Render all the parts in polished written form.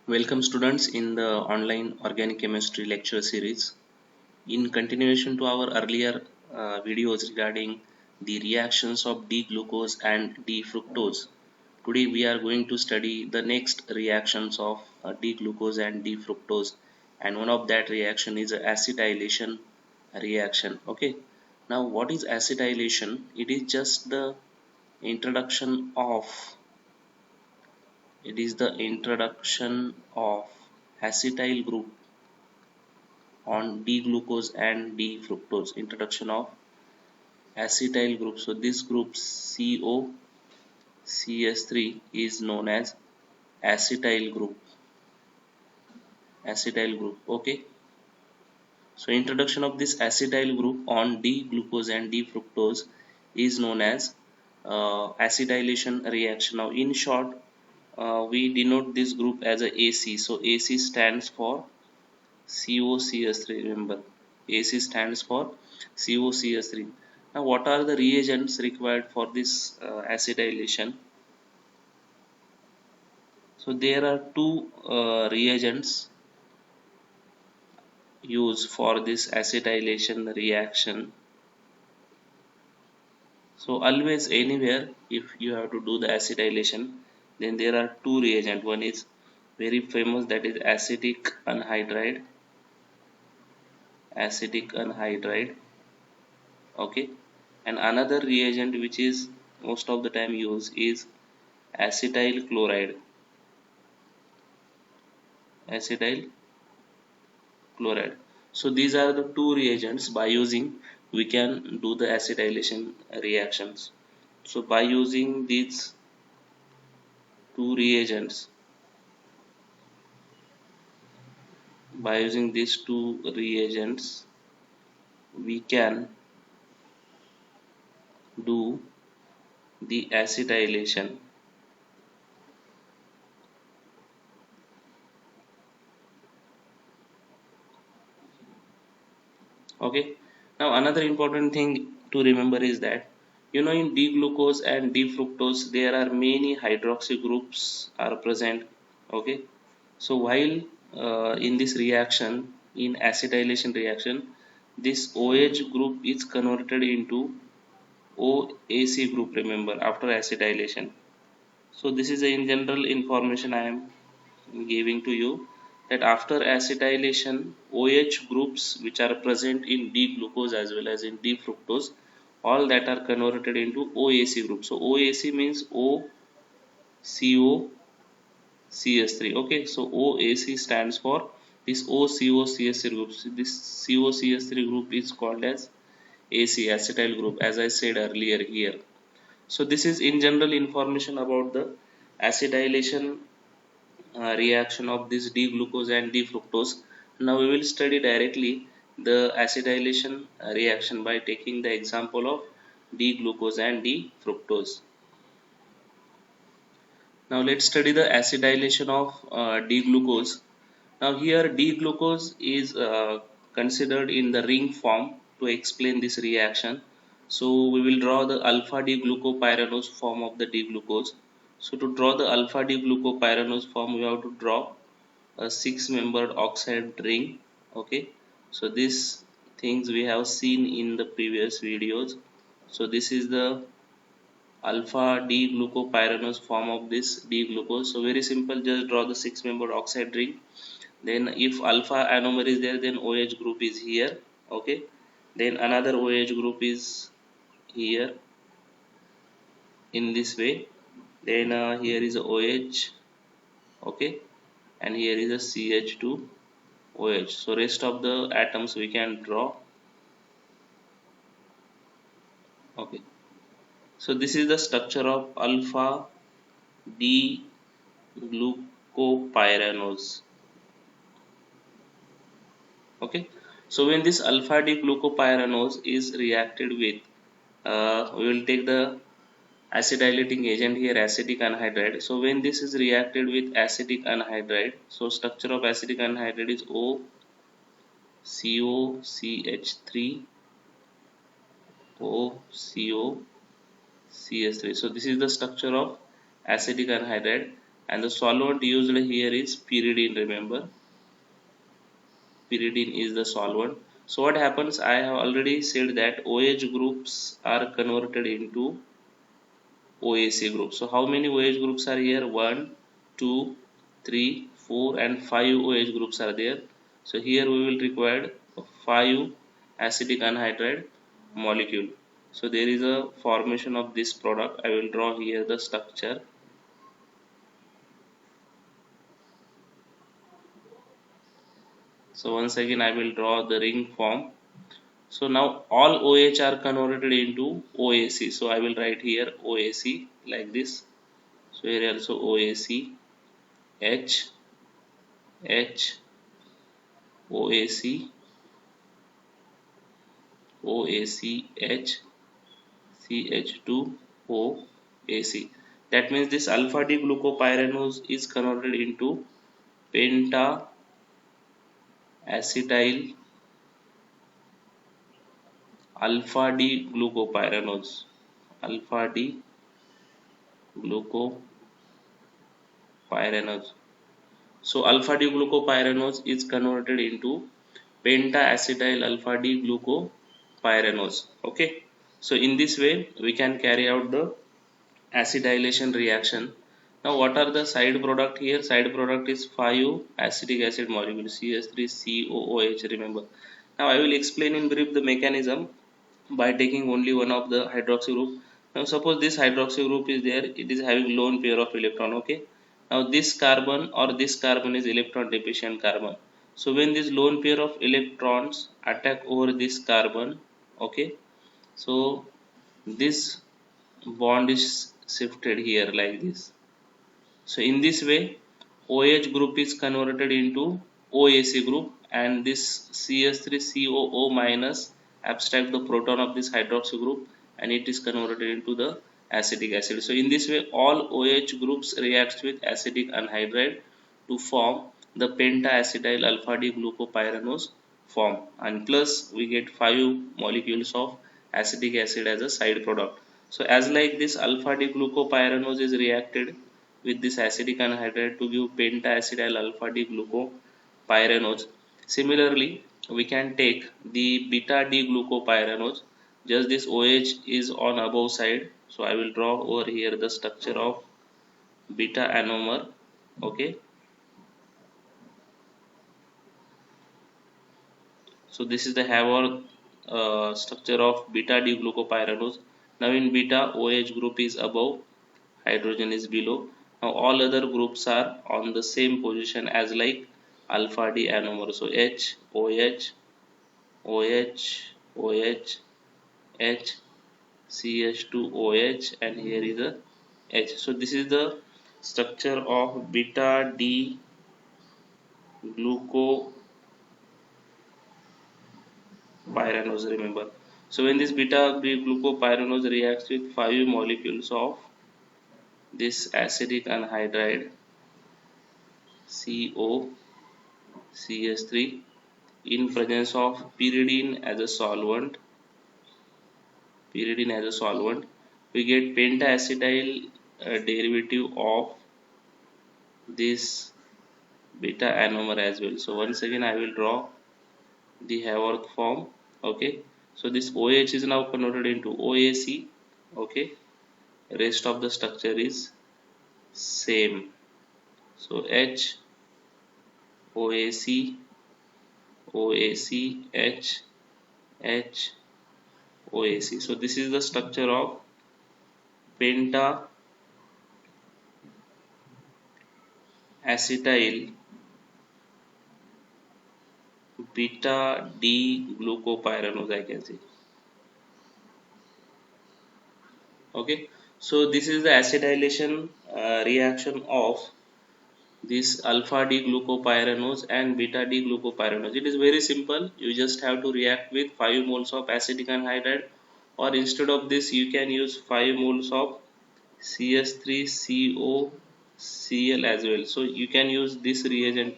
Welcome students in the online organic chemistry lecture series. In continuation to our earlier videos regarding the reactions of D-glucose and D-fructose, today we are going to study the next reactions of D-glucose and D-fructose, and one of that reaction is acetylation reaction. Okay, now what is acetylation? It is just the introduction of it is the introduction of acetyl group on D-glucose and D-fructose. Introduction of acetyl group. So this group COCS3 is known as acetyl group. Acetyl group. Okay. So introduction of this acetyl group on D-glucose and D-fructose is known as acetylation reaction. Now in short, we denote this group as a AC. So AC stands for COCS3. Remember, AC stands for COCS3. Now what are the reagents required for this acetylation? So there are two reagents used for this acetylation reaction. So always anywhere if you have to do the acetylation, then there are two reagents. One is very famous, that is acetic anhydride. Okay, and another reagent which is most of the time used is acetyl chloride. So these are the two reagents by using we can do the acetylation reactions. So by using these two reagents, we can do the acetylation. Okay, now another important thing to remember is that in D-glucose and D-fructose there are many hydroxy groups are present. Okay, so while in this reaction, in acetylation reaction, this OH group is converted into OAC group, remember, after acetylation. So this is in general information I am giving to you, that after acetylation, OH groups which are present in D-glucose as well as in D-fructose, all that are converted into OAC group. So OAC means OCOCS3. Okay, so OAC stands for this OCOCS3 group. So this COCS3 group is called as AC, acetyl group, as I said earlier here. So this is in general information about the acetylation reaction of this D-glucose and D-fructose. Now we will study directly the acetylation reaction by taking the example of D-glucose and D-fructose. Now let's study the acetylation of D-glucose. Now here D-glucose is considered in the ring form to explain this reaction. So we will draw the alpha D-glucopyranose form of the D-glucose. So to draw the alpha D-glucopyranose form, we have to draw a 6-membered oxide ring. Okay, so these things we have seen in the previous videos. So this is the alpha D-glucopyranose form of this D-glucose. So very simple, just draw the 6-membered oxide ring. Then if alpha anomer is there, then OH group is here. Okay, then another OH group is here in this way. Then here is a OH. Okay, and here is a CH2OH. So rest of the atoms we can draw. Okay, so this is the structure of alpha D glucopyranose. Okay, so when this alpha D glucopyranose is reacted with, we will take the acetylating agent here, acetic anhydride. So when this is reacted with acetic anhydride, so structure of acetic anhydride is OCOCH3 OCOCS3. So this is the structure of acetic anhydride. and the solvent used here is pyridine. Remember, pyridine is the solvent. So what happens, I have already said that OH groups are converted into OAC groups. So how many OH groups are here? 1, 2, 3, 4 and 5 OH groups are there. So here we will require 5 acetic anhydride molecule. So there is a formation of this product. I will draw here the structure. So once again I will draw the ring form. So now all OH are converted into OAC. So I will write here OAC like this. So here also OAC, H, H, OAC, OAC, H, CH2O, AC. That means this alpha D glucopyranose is converted into penta acetyl alpha D glucopyranose, alpha D glucopyranose. So alpha D glucopyranose is converted into penta acetyl alpha D glucopyranose. Okay, so in this way we can carry out the acetylation reaction. Now what are the side product here? Side product is 5 acetic acid molecule CH3COOH. Remember, now I will explain in brief the mechanism by taking only one of the hydroxy group. Now suppose this hydroxy group is there, it is having lone pair of electron. Okay, now this carbon or this carbon is electron deficient carbon. So when this lone pair of electrons attack over this carbon, okay, so this bond is shifted here like this. So in this way OH group is converted into OAC group, and this CH3COO minus abstract the proton of this hydroxy group and it is converted into the acetic acid. So in this way all OH groups reacts with acetic anhydride to form the pentaacetyl alpha D glucopyranose form, and plus we get 5 molecules of acetic acid as a side product. So as like this alpha D glucopyranose is reacted with this acetic anhydride to give pentaacetyl alpha D glucopyranose. Similarly, we can take the beta D glucopyranose. Just this OH is on above side. So I will draw over here the structure of beta anomer. Okay. So this is the Haworth structure of beta D glucopyranose. Now in beta, OH group is above, hydrogen is below. Now all other groups are on the same position as like alpha D anomer. So H, OH, OH, OH, H, CH2OH, and here is a H. So this is the structure of beta D glucopyranose. Remember. So when this beta D glucopyranose reacts with 5 molecules of this acidic anhydride COCH3 in presence of pyridine as a solvent, we get pentaacetyl derivative of this beta anomer as well. So once again I will draw the Haworth form. Okay, so this OH is now converted into OAC. Okay, rest of the structure is same. So H, OAC, OAC, H, H, OAC. So this is the structure of penta acetyl beta D glucopyranose, I can say. Okay, so this is the acetylation reaction of this alpha D glucopyranose and beta D glucopyranose. It is very simple. You just have to react with 5 moles of acetic anhydride, or instead of this you can use 5 moles of CH3COCl as well. So you can use this reagent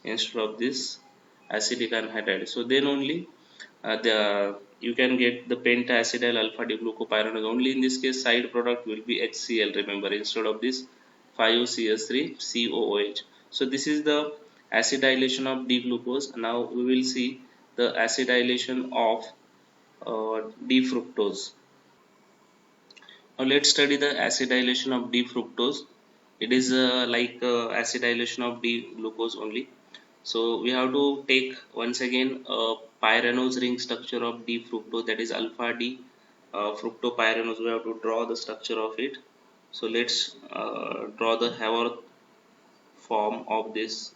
instead of this acetic anhydride. So then only you can get the pentaacetyl alpha D glucopyranose. Only in this case side product will be HCl. Remember, instead of this 5CH3COOH. So this is the acetylation of D-glucose. Now we will see the acetylation of D-fructose. Now let's study the acetylation of D-fructose. It is like acetylation of D-glucose only. So we have to take once again a pyranose ring structure of D-fructose, that is alpha D fructopyranose. We have to draw the structure of it. So let's draw the Haworth form of this.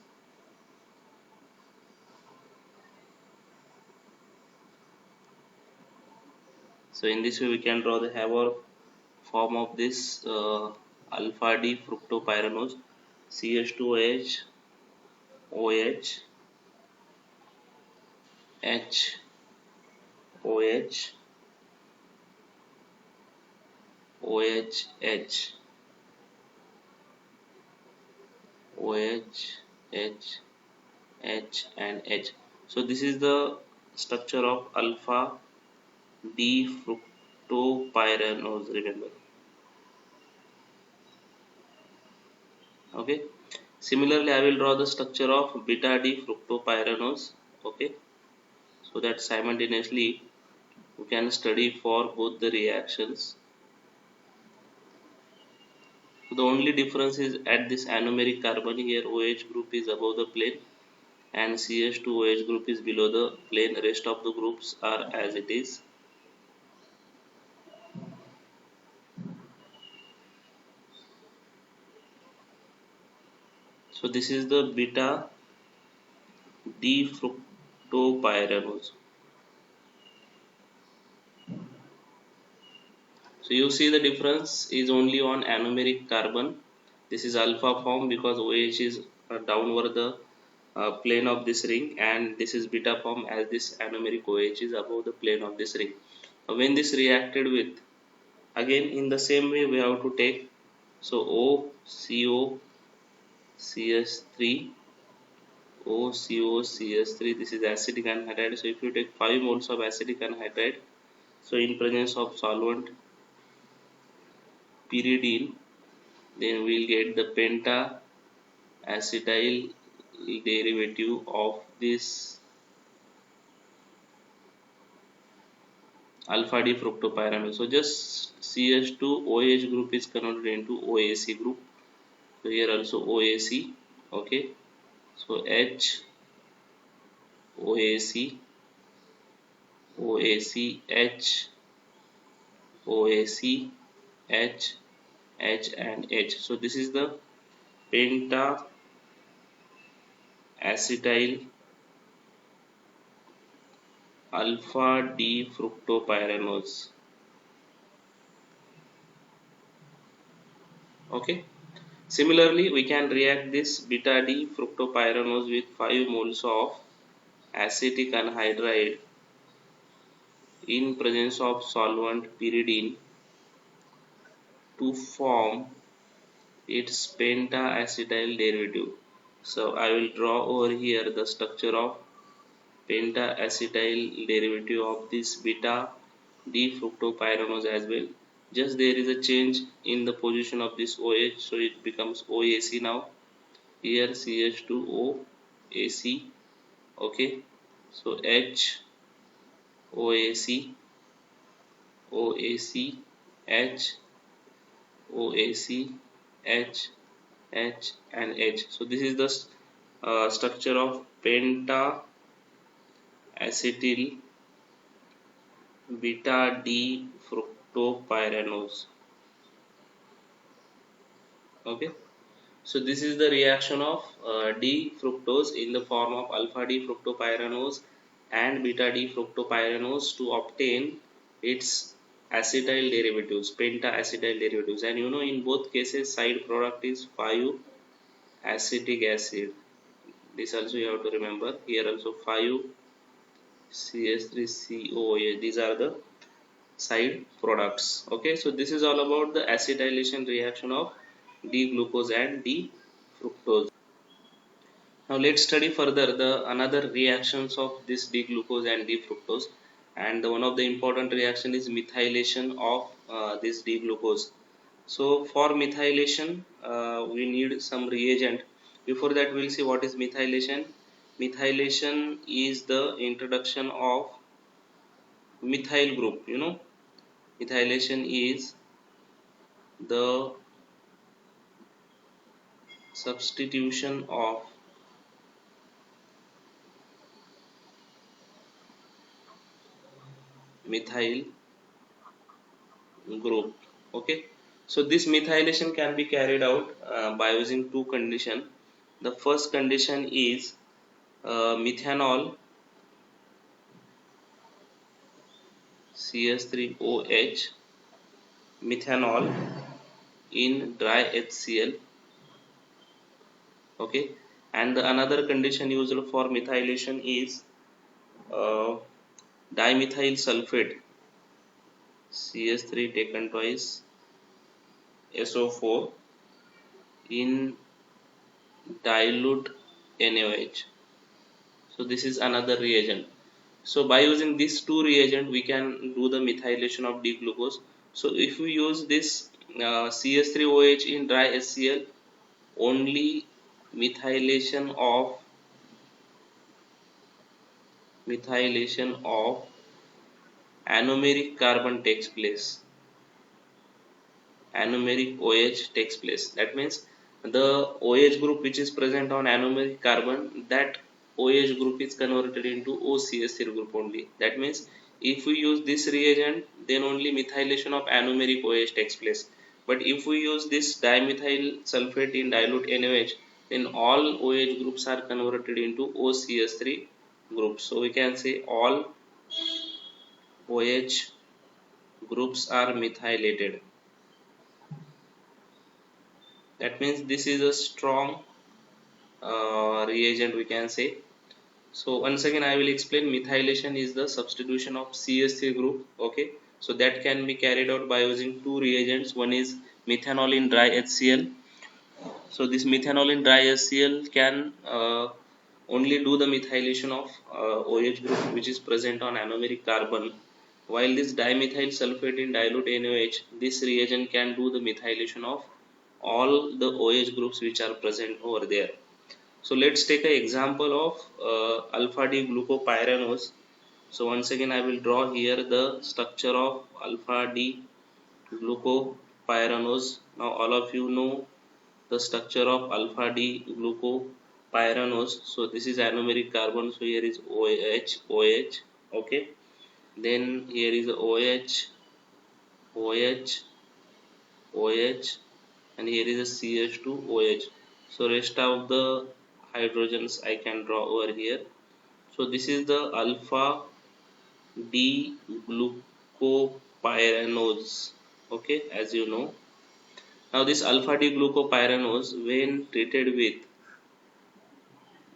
So in this way we can draw the Haworth form of this alpha D fructopyranose. CH2OH OH H OH OH H OH H H and H. So this is the structure of alpha D fructopyranose, remember. Okay. Similarly, I will draw the structure of beta D fructopyranose. Okay. So that simultaneously we can study for both the reactions. So the only difference is at this anomeric carbon here OH group is above the plane and CH2OH group is below the plane. Rest of the groups are as it is. So this is the beta D fructopyranose. So you see the difference is only on anomeric carbon. This is alpha form because OH is downward the plane of this ring, and this is beta form as this anomeric OH is above the plane of this ring. When this reacted with, again in the same way we have to take, so OCOCH3 OCOCH3, this is acetic anhydride. So if you take 5 moles of acetic anhydride, so in presence of solvent pyridine, then we'll get the penta acetyl derivative of this alpha D fructopyranose. So just CH2OH group is converted into OAC group. So here also OAC. Okay. So H OAC OAC H OAC H H and H. So this is the penta acetyl alpha D fructopyranose. Okay. Similarly, we can react this beta D fructopyranose with 5 moles of acetic anhydride in presence of solvent pyridine to form its penta-acetyl derivative. So I will draw over here the structure of penta-acetyl derivative of this beta D fructopyranose as well. Just there is a change in the position of this OH, so it becomes OAC now. Here CH2O AC. Okay, so H OAC OAC H OAC H H and H. So this is the structure of penta acetyl beta D fructopyranose. Okay. So this is the reaction of D fructose in the form of alpha D fructopyranose and beta D fructopyranose to obtain its acetyl derivatives, penta-acetyl derivatives. And you know, in both cases side product is 5 acetic acid. This also you have to remember. Here also 5 CH3COOH. These are the side products. Okay, so this is all about the acetylation reaction of D-glucose and D-fructose. Now let's study further the another reactions of this D-glucose and D-fructose, and one of the important reaction is methylation of this D-glucose. So for methylation we need some reagent. Before that we'll see what is methylation. Methylation is the introduction of methyl group. Methylation is the substitution of methyl group. Okay, so this methylation can be carried out by using two conditions. The first condition is methanol CH3OH, methanol in dry HCl. Okay, and the another condition used for methylation is uh, dimethyl sulfate CH3 taken twice SO4 in dilute NaOH. So this is another reagent. So by using these two reagent we can do the methylation of D-glucose. So if we use this CH3OH in dry HCl, only methylation of anomeric carbon takes place. Anomeric OH takes place. That means the OH group which is present on anomeric carbon, that OH group is converted into OCH3 group only. That means if we use this reagent, then only methylation of anomeric OH takes place. But if we use this dimethyl sulfate in dilute NaOH, then all OH groups are converted into OCH3 groups. So we can say all OH groups are methylated. That means this is a strong reagent, we can say. So once again I will explain. Methylation is the substitution of CH3 group. Okay, so that can be carried out by using two reagents. One is methanol in dry HCl. So this methanol in dry HCl can only do the methylation of OH group which is present on anomeric carbon, while this dimethyl sulfate in dilute NaOH, this reagent can do the methylation of all the OH groups which are present over there. So let's take an example of alpha D glucopyranose. So once again I will draw here the structure of alpha D glucopyranose. Now all of you know the structure of alpha D glucopyranose. So this is anomeric carbon. So here is OH. Okay. Then here is OH, OH, OH, and here is a CH2OH. So rest of the hydrogens I can draw over here. So this is the alpha D glucopyranose. Okay, as you know. Now this alpha D glucopyranose, when treated with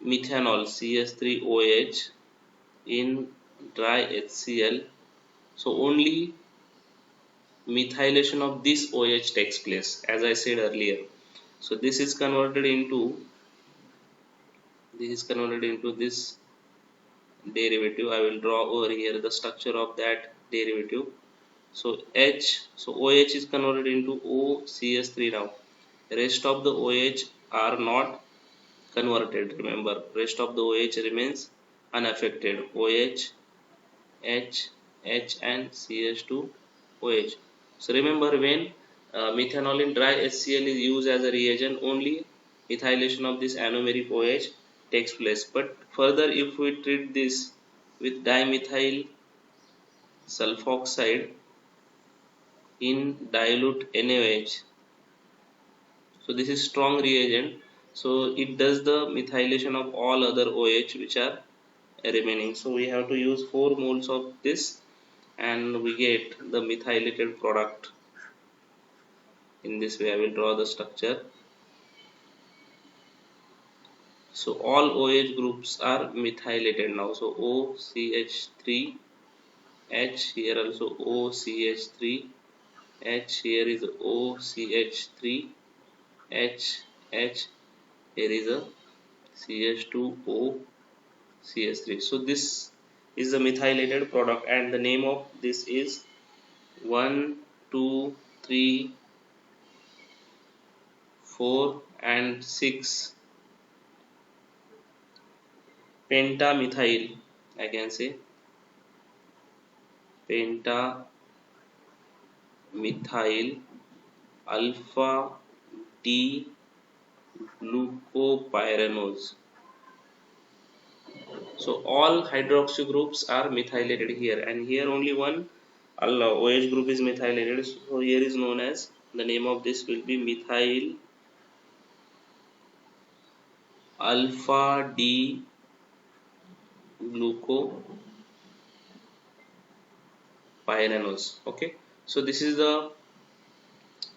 methanol CH3OH in dry HCl, so only methylation of this OH takes place, as I said earlier. So this is converted into this derivative. I will draw over here the structure of that derivative. So OH is converted into OCH3 now. The rest of the OH are not converted. Remember, rest of the OH remains unaffected. OH, H, H and CH2OH. So remember, when methanol in dry HCl is used as a reagent, only methylation of this anomeric OH takes place. But further, if we treat this with dimethyl sulfoxide in dilute NaOH, so this is strong reagent. So it does the methylation of all other OH which are remaining. So we have to use 4 moles of this and we get the methylated product. In this way I will draw the structure. So all OH groups are methylated now. So OCH3 H, here also OCH3 H, here is OCH3 H, H, here is a CH2O CH3. So this is the methylated product and the name of this is 1, 2, 3, 4 and 6 pentamethyl, I can say pentamethyl alpha D glucopyranose. So all hydroxy groups are methylated here, and here only one OH group is methylated. So here is known as, the name of this will be methyl alpha D glucopyranose. Okay, so this is the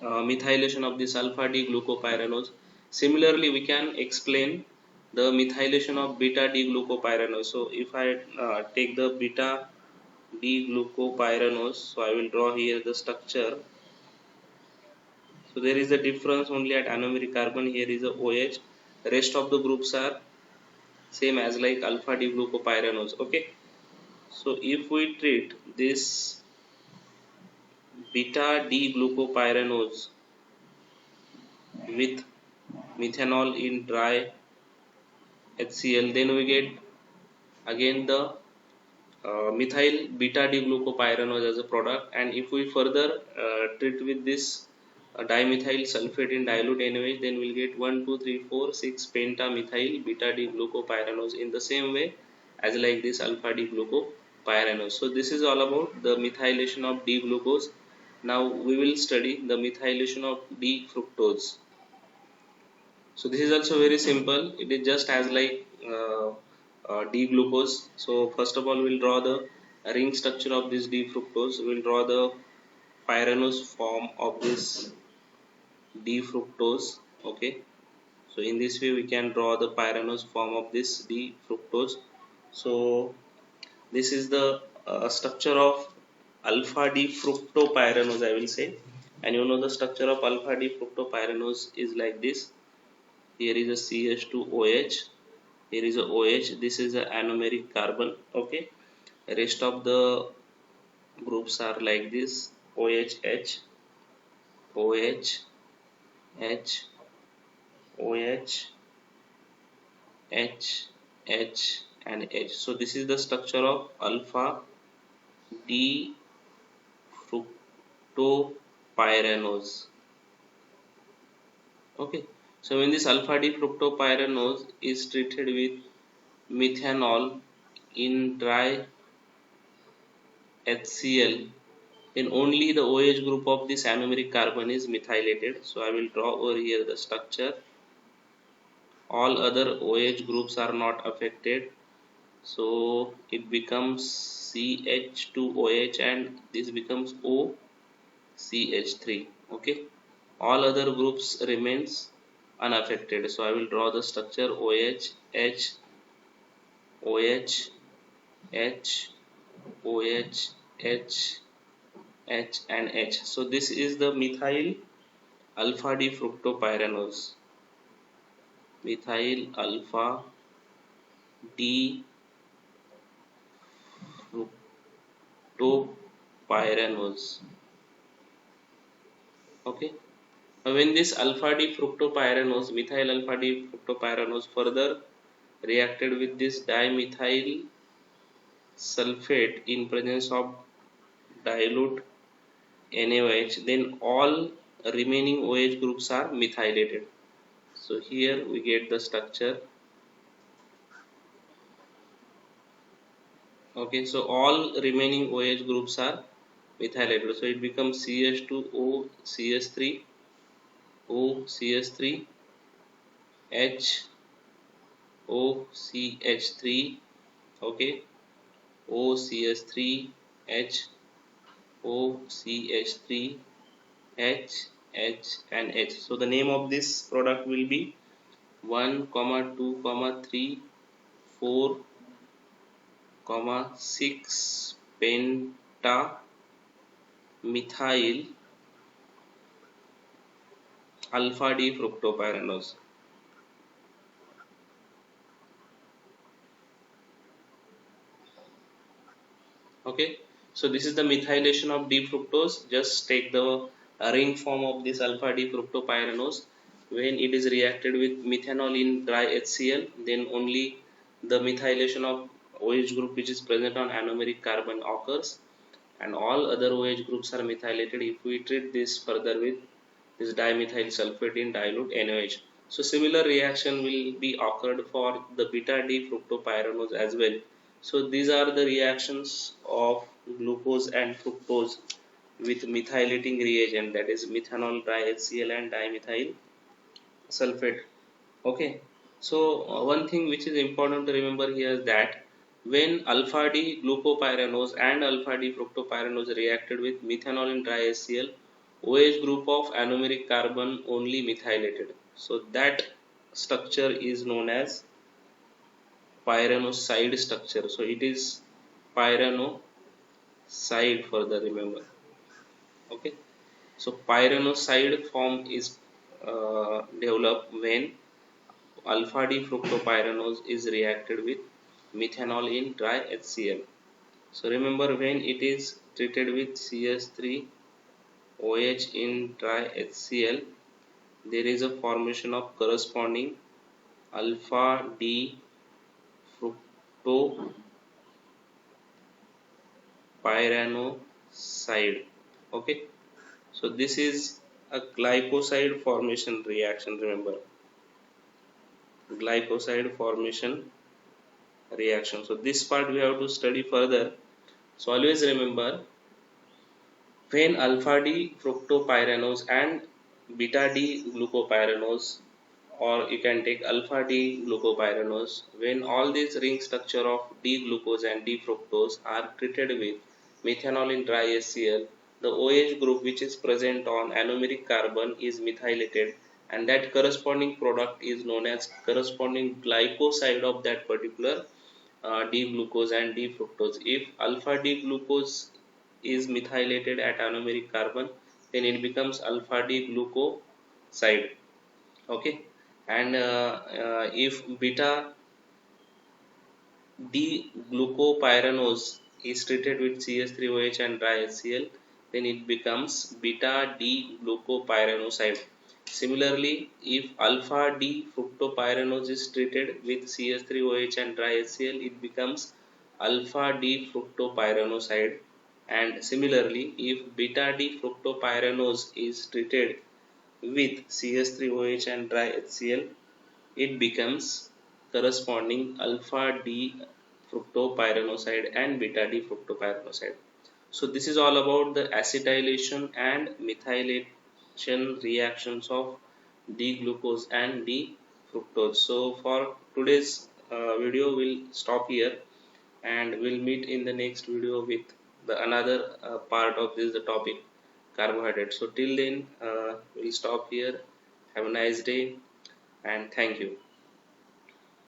methylation of this alpha D glucopyranose. Similarly, we can explain the methylation of beta D glucopyranose. So if I take the beta D glucopyranose, so I will draw here the structure. So there is a difference only at anomeric carbon. Here is a OH. The rest of the groups are same as like alpha D glucopyranose. Okay. So if we treat this beta D glucopyranose with methanol in dry HCl, then we get again the methyl beta D glucopyranose as a product. And if we further treat with this dimethyl sulfate in dilute NaOH, then we'll get 1 2 3 4 6 pentamethyl beta D glucopyranose in the same way as like this alpha D glucopyranose. So this is all about the methylation of D glucose. Now we will study the methylation of D fructose. So this is also very simple. It is just as like D glucose. So first of all, we'll draw the ring structure of this D fructose. We'll draw the pyranose form of this D fructose. Okay. So in this way, we can draw the pyranose form of this D fructose. So this is the structure of alpha D fructopyranose, I will say. And you know the structure of alpha D fructopyranose is like this. Here is a CH2OH. Here is a OH. This is a anomeric carbon. Okay. Rest of the groups are like this: OH, OH, H, OH, H, H, and H. So this is the structure of alpha D fructopyranose. Okay. So when this alpha D fructopyranose is treated with methanol in dry HCl, then only the OH group of this anomeric carbon is methylated. So I will draw over here the structure. All other OH groups are not affected. So it becomes CH2OH and this becomes OCH3. Okay. All other groups remains unaffected. So I will draw the structure: OH, H, OH, H, OH, H, H, and H. So this is the methyl alpha D fructopyranose. Methyl alpha D fructopyranose. Okay. Now when this alpha D fructopyranose, methyl alpha D fructopyranose further reacted with this dimethyl sulfate in presence of dilute NaOH, then all remaining OH groups are methylated. So here we get the structure. Okay, so all remaining OH groups are methylated. So it becomes CH2O CH3 O CH3 H O CH3. Okay, O CH3 H O CH3 H H and H. So the name of this product will be 1, 2, 3, 4, 6 pentamethyl alpha D fructopyranose. Okay, so this is the methylation of D fructose. Just take the ring form of this alpha D fructopyranose. when it is reacted with methanol in dry HCl, then only the methylation of OH group which is present on anomeric carbon occurs, and all other OH groups are methylated if we treat this further with this dimethyl sulfate in dilute NaOH. So similar reaction will be occurred for the beta D fructopyranose as well. So these are the reactions of glucose and fructose with methylating reagent, that is methanol HCl and dimethyl sulfate. Okay, so one thing which is important to remember here is that when alpha D glucopyranose and alpha D fructopyranose reacted with methanol in dry HCl, OH group of anomeric carbon only methylated. So that structure is known as pyranoside structure. So it is pyranoside further, remember. Okay, so pyranoside form is developed when alpha D fructopyranose is reacted with methanol in dry HCl. So remember, when it is treated with CH3OH in dry HCl, there is a formation of corresponding alpha D fructopyranoside. Okay, so this is a glycoside formation reaction. Remember, glycoside formation reaction. So this part we have to study further. So always remember, when alpha D fructopyranose and beta D glucopyranose, or you can take alpha D glucopyranose, when all these ring structure of D glucose and D fructose are treated with methanol in dry HCl, the OH group which is present on anomeric carbon is methylated, and that corresponding product is known as corresponding glycoside of that particular D glucose and D fructose. If alpha D glucose is methylated at anomeric carbon, then it becomes alpha D glucoside. Okay, and if beta D glucopyranose is treated with CH3OH and dry HCl, then it becomes beta D glucopyranoside. Similarly, if alpha D fructopyranose is treated with CH3OH and dry HCl, it becomes alpha D fructopyranoside. And similarly, if beta D fructopyranose is treated with CH3OH and dry HCl, it becomes corresponding alpha D fructopyranoside and beta D fructopyranoside. So this is all about the acetylation and methylation reactions of D glucose and D fructose. So for today's video we'll stop here, and we'll meet in the next video with the another part of this the topic, carbohydrate. So till then we'll stop here. Have a nice day and thank you.